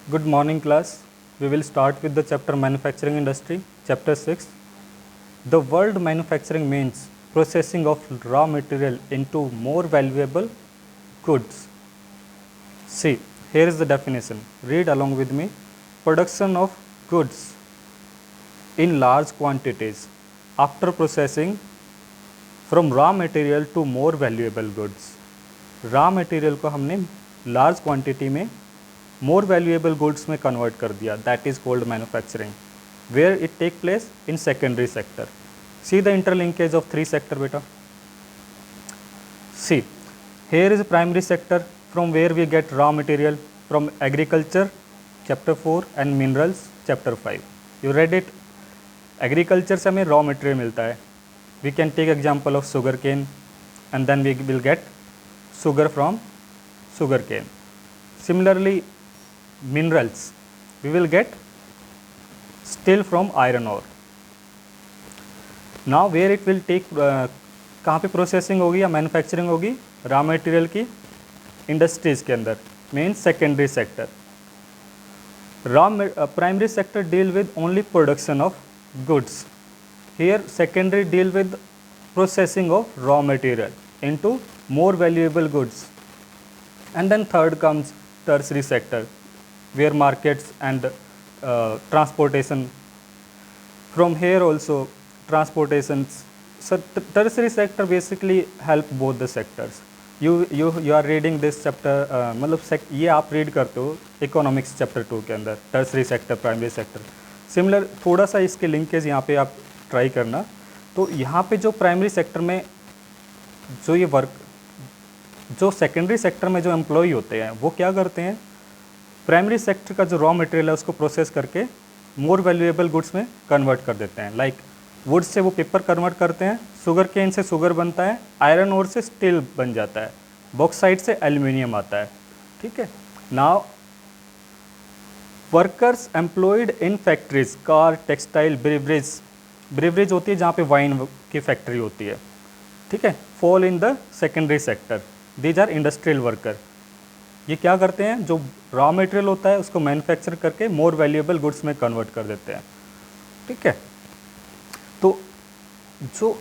Good morning, class. We will start with the chapter Manufacturing Industry, chapter 6. The word manufacturing means processing of raw material into more valuable goods. See, here is the definition. Read along with me. Production of goods in large quantities after processing from raw material to more valuable goods. Raw material को हमने large quantity में more valuable goods में convert कर दिया. That is called manufacturing. Where it take place in secondary sector. See the interlinkage of three sector बेटा. See here is primary sector from where we get raw material from agriculture chapter 4 and minerals chapter 5. You read it. Agriculture से हमें raw material मिलता है. We can take example of sugar cane and then we will get sugar from sugar cane. Similarly, minerals, we will get steel from iron ore. Now where it will take कहाँ पे processing होगी या manufacturing होगी raw material की? Industries के अंदर, mean secondary sector. Primary sector deal with only production of goods. Here secondary deal with processing of raw material into more valuable goods. And then third comes tertiary sector, where markets and transportation. From here also transportations. So tertiary sector basically help both the sectors. You are reading this chapter, मतलब ये आप read करते हो economics chapter 2 के अंदर, tertiary sector, primary sector. Similar थोड़ा सा इसके लिंकेज यहाँ पे आप ट्राई करना. तो यहाँ पे जो प्राइमरी सेक्टर में जो ये वर्क, जो सेकेंडरी सेक्टर में जो एम्प्लॉय होते हैं वो क्या करते हैं, प्राइमरी सेक्टर का जो रॉ मटेरियल है उसको प्रोसेस करके मोर वैल्यूएबल गुड्स में कन्वर्ट कर देते हैं. लाइक वुड से वो पेपर कन्वर्ट करते हैं, शुगर केन से शुगर बनता है, आयरन ओर से स्टील बन जाता है, बॉक्साइट से एल्यूमिनियम आता है. ठीक है. Now workers employed in factories, car, textile, beverage होती है जहाँ पे वाइन की फैक्ट्री होती है. ठीक है. Fall in the secondary sector. These are industrial worker. ये क्या करते हैं, जो रॉ मटेरियल होता है उसको मैन्युफैक्चर करके मोर वैल्यूएबल गुड्स में कन्वर्ट कर देते हैं. ठीक है. तो जो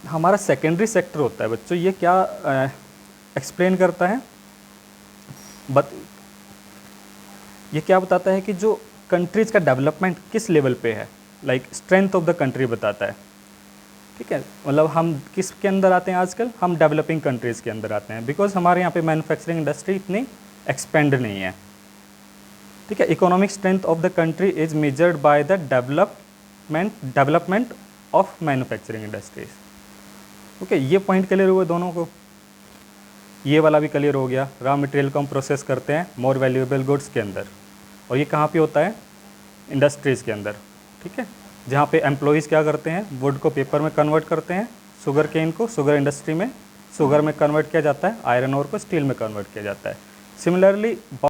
हमारा सेकेंडरी सेक्टर होता है बच्चों, ये क्या एक्सप्लेन करता है, ये क्या बताता है कि जो कंट्रीज़ का डेवलपमेंट किस लेवल पे है, like strength of the country बताता है. ठीक है. मतलब हम किसके अंदर आते हैं आजकल, हम डेवलपिंग कंट्रीज़ के अंदर आते हैं, बिकॉज हमारे यहाँ पे मैन्युफैक्चरिंग इंडस्ट्री इतनी एक्सपेंड नहीं है. ठीक है. Economic strength of the country is measured by the development of manufacturing industries. Okay. ये पॉइंट क्लियर हुए दोनों को. ये वाला भी क्लियर हो गया. रॉ मटेरियल को हम प्रोसेस करते हैं मोर वैल्यूएबल गुड्स के अंदर, और ये कहाँ पे होता है, इंडस्ट्रीज़ के अंदर. ठीक है. जहाँ पे एम्प्लॉयज़ क्या करते हैं, वुड को पेपर में कन्वर्ट करते हैं, शुगर केन को शुगर इंडस्ट्री में शुगर में कन्वर्ट किया जाता है, आयरन ओर को स्टील में कन्वर्ट किया जाता है. सिमिलरली